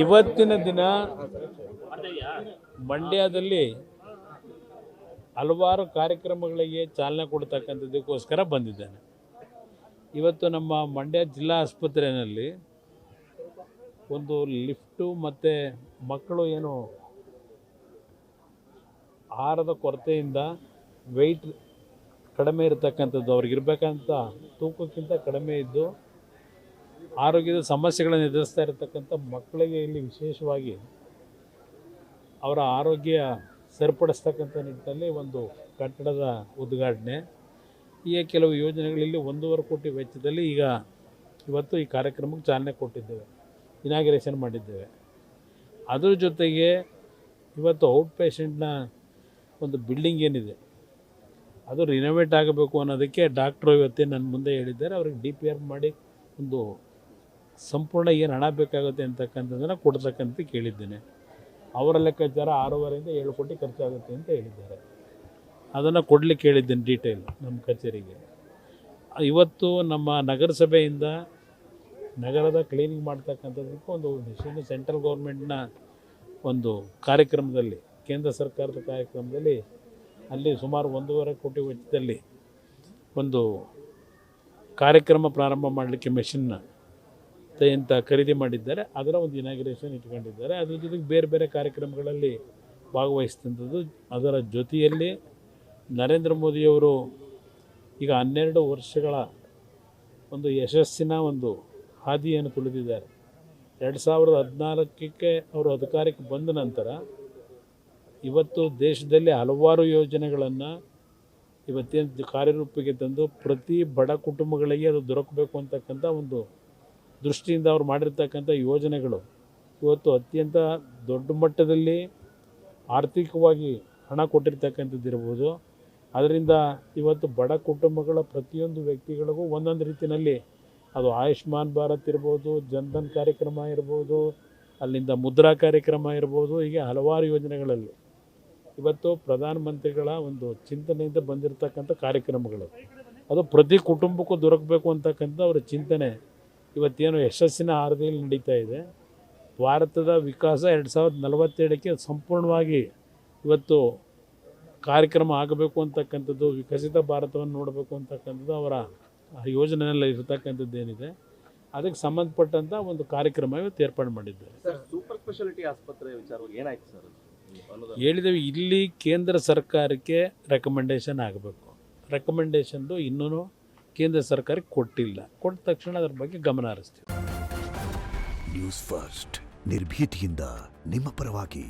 ಇವತ್ತಿನ ದಿನ ಮಂಡ್ಯದಲ್ಲಿ ಹಲವಾರು ಕಾರ್ಯಕ್ರಮಗಳಿಗೆ ಚಾಲನೆ ಕೊಡ್ತಕ್ಕಂಥದ್ದಕ್ಕೋಸ್ಕರ ಬಂದಿದ್ದೇನೆ. ಇವತ್ತು ನಮ್ಮ ಮಂಡ್ಯ ಜಿಲ್ಲಾ ಆಸ್ಪತ್ರೆಯಲ್ಲಿ ಒಂದು ಲಿಫ್ಟು ಮತ್ತು ಮಕ್ಕಳು ಏನು ಆಹಾರದ ಕೊರತೆಯಿಂದ ವೆಯ್ಟ್ ಕಡಿಮೆ ಇರತಕ್ಕಂಥದ್ದು, ಅವ್ರಿಗಿರ್ಬೇಕಂತ ತೂಕಕ್ಕಿಂತ ಕಡಿಮೆ ಇದ್ದು ಆರೋಗ್ಯದ ಸಮಸ್ಯೆಗಳನ್ನು ಎದುರಿಸ್ತಾ ಇರತಕ್ಕಂಥ ಮಕ್ಕಳಿಗೆ ಇಲ್ಲಿ ವಿಶೇಷವಾಗಿ ಅವರ ಆರೋಗ್ಯ ಸರಿಪಡಿಸ್ತಕ್ಕಂಥ ನಿಟ್ಟಿನಲ್ಲಿ ಒಂದು ಕಟ್ಟಡದ ಉದ್ಘಾಟನೆ, ಹೀಗೆ ಕೆಲವು ಯೋಜನೆಗಳಲ್ಲಿ 1.5 ಕೋಟಿ ವೆಚ್ಚದಲ್ಲಿ ಇವತ್ತು ಈ ಕಾರ್ಯಕ್ರಮಕ್ಕೆ ಚಾಲನೆ ಕೊಟ್ಟಿದ್ದೇವೆ, ಇನಾಗ್ರೇಷನ್ ಮಾಡಿದ್ದೇವೆ. ಅದರ ಜೊತೆಗೆ ಇವತ್ತು ಔಟ್ ಪೇಷೆಂಟ್ನ ಒಂದು ಬಿಲ್ಡಿಂಗ್ ಏನಿದೆ ಅದು ರಿನೋವೇಟ್ ಆಗಬೇಕು ಅನ್ನೋದಕ್ಕೆ ಡಾಕ್ಟ್ರು ಇವತ್ತೇ ನನ್ನ ಮುಂದೆ ಹೇಳಿದ್ದಾರೆ. ಅವ್ರಿಗೆ DPR ಮಾಡಿ ಒಂದು ಸಂಪೂರ್ಣ ಏನು ಹಣ ಬೇಕಾಗುತ್ತೆ ಅಂತಕ್ಕಂಥದ್ದನ್ನು ಕೊಡ್ತಕ್ಕಂಥ ಕೇಳಿದ್ದೇನೆ. ಅವರ ಲೆಕ್ಕಾಚಾರ 6.5 7 ಕೋಟಿ ಖರ್ಚಾಗುತ್ತೆ ಅಂತ ಹೇಳಿದ್ದಾರೆ. ಅದನ್ನು ಕೊಡಲಿಕ್ಕೆ ಹೇಳಿದ್ದೇನೆ ಡೀಟೇಲ್ ನಮ್ಮ ಕಚೇರಿಗೆ. ಇವತ್ತು ನಮ್ಮ ನಗರಸಭೆಯಿಂದ ನಗರದ ಕ್ಲೀನಿಂಗ್ ಮಾಡ್ತಕ್ಕಂಥದ್ದಕ್ಕೆ ಒಂದು ವಿಷಯ ಸೆಂಟ್ರಲ್ ಗೌರ್ಮೆಂಟ್ನ ಒಂದು ಕಾರ್ಯಕ್ರಮದಲ್ಲಿ, ಕೇಂದ್ರ ಸರ್ಕಾರದ ಕಾರ್ಯಕ್ರಮದಲ್ಲಿ ಅಲ್ಲಿ ಸುಮಾರು 1.5 ಕೋಟಿ ವೆಚ್ಚದಲ್ಲಿ ಒಂದು ಕಾರ್ಯಕ್ರಮ ಪ್ರಾರಂಭ ಮಾಡಲಿಕ್ಕೆ ಮೆಷಿನ್ನ ಅಂತ ಖರೀದಿ ಮಾಡಿದ್ದಾರೆ. ಅದರ ಒಂದು ಇನಾಗ್ರೇಷನ್ ಇಟ್ಕೊಂಡಿದ್ದಾರೆ. ಅದ್ರ ಜೊತೆಗೆ ಬೇರೆ ಬೇರೆ ಕಾರ್ಯಕ್ರಮಗಳಲ್ಲಿ ಭಾಗವಹಿಸ್ತಂಥದ್ದು. ಅದರ ಜೊತೆಯಲ್ಲಿ ನರೇಂದ್ರ ಮೋದಿಯವರು ಈಗ 12 ವರ್ಷಗಳ ಒಂದು ಯಶಸ್ಸಿನ ಒಂದು ಹಾದಿಯನ್ನು ತುಳಿದಿದ್ದಾರೆ. 2014ಕ್ಕೆ ಅವರು ಅಧಿಕಾರಕ್ಕೆ ಬಂದ ನಂತರ ಇವತ್ತು ದೇಶದಲ್ಲಿ ಹಲವಾರು ಯೋಜನೆಗಳನ್ನು ಇವತ್ತೇನು ಕಾರ್ಯರೂಪಕ್ಕೆ ತಂದು ಪ್ರತಿ ಬಡ ಕುಟುಂಬಗಳಿಗೆ ಅದು ದೊರಕಬೇಕು ಅಂತಕ್ಕಂಥ ಒಂದು ದೃಷ್ಟಿಯಿಂದ ಅವ್ರು ಮಾಡಿರ್ತಕ್ಕಂಥ ಯೋಜನೆಗಳು ಇವತ್ತು ಅತ್ಯಂತ ದೊಡ್ಡ ಮಟ್ಟದಲ್ಲಿ ಆರ್ಥಿಕವಾಗಿ ಹಣ ಕೊಟ್ಟಿರ್ತಕ್ಕಂಥದ್ದು ಇರ್ಬೋದು. ಅದರಿಂದ ಇವತ್ತು ಬಡ ಕುಟುಂಬಗಳ ಪ್ರತಿಯೊಂದು ವ್ಯಕ್ತಿಗಳಿಗೂ ಒಂದೊಂದು ರೀತಿಯಲ್ಲಿ ಅದು ಆಯುಷ್ಮಾನ್ ಭಾರತ್ ಇರ್ಬೋದು, ಜನ್ಧನ್ ಕಾರ್ಯಕ್ರಮ ಇರ್ಬೋದು, ಅಲ್ಲಿಂದ ಮುದ್ರಾ ಕಾರ್ಯಕ್ರಮ ಇರ್ಬೋದು, ಹೀಗೆ ಹಲವಾರು ಯೋಜನೆಗಳಲ್ಲಿ ಇವತ್ತು ಪ್ರಧಾನಮಂತ್ರಿಗಳ ಒಂದು ಚಿಂತನೆಯಿಂದ ಬಂದಿರತಕ್ಕಂಥ ಕಾರ್ಯಕ್ರಮಗಳು ಅದು ಪ್ರತಿ ಕುಟುಂಬಕ್ಕೂ ದೊರಕಬೇಕು ಅಂತಕ್ಕಂಥ ಅವರ ಚಿಂತನೆ ಇವತ್ತೇನು ಯಶಸ್ಸಿನ ಹಾದಿಯಲ್ಲಿ ನಡೀತಾ ಇದೆ. ಭಾರತದ ವಿಕಾಸ 2047ಕ್ಕೆ ಸಂಪೂರ್ಣವಾಗಿ ಇವತ್ತು ಕಾರ್ಯಕ್ರಮ ಆಗಬೇಕು ಅಂತಕ್ಕಂಥದ್ದು, ವಿಕಸಿತ ಭಾರತವನ್ನು ನೋಡಬೇಕು ಅಂತಕ್ಕಂಥದ್ದು ಅವರ ಯೋಜನೆಯಲ್ಲಿ ಇರತಕ್ಕಂಥದ್ದು ಏನಿದೆ ಅದಕ್ಕೆ ಸಂಬಂಧಪಟ್ಟಂಥ ಒಂದು ಕಾರ್ಯಕ್ರಮ ಇವತ್ತು ಏರ್ಪಾಡು ಮಾಡಿದ್ದಾರೆ. ಸೂಪರ್ ಸ್ಪೆಷಾಲಿಟಿ ಆಸ್ಪತ್ರೆ ವಿಚಾರವಾಗಿ ಏನಾಯ್ತು ಸರ್? ಹೇಳಿದ್ದೇವೆ, ಇಲ್ಲಿ ಕೇಂದ್ರ ಸರ್ಕಾರಕ್ಕೆ ರೆಕಮೆಂಡೇಷನ್ ಆಗಬೇಕು. ರೆಕಮೆಂಡೇಷನ್ದು ಇನ್ನೂ ಕೇಂದ್ರ ಸರ್ಕಾರಕ್ಕೆ ಕೊಟ್ಟಿಲ್ಲ. ಕೊಟ್ಟ ತಕ್ಷಣ ಅದರ ಬಗ್ಗೆ ಗಮನ ಹರಿಸ್ತೀವಿ. ನ್ಯೂಸ್ ಫಸ್ಟ್, ನಿರ್ಭೀತಿಯಿಂದ ನಿಮ್ಮ ಪರವಾಗಿ.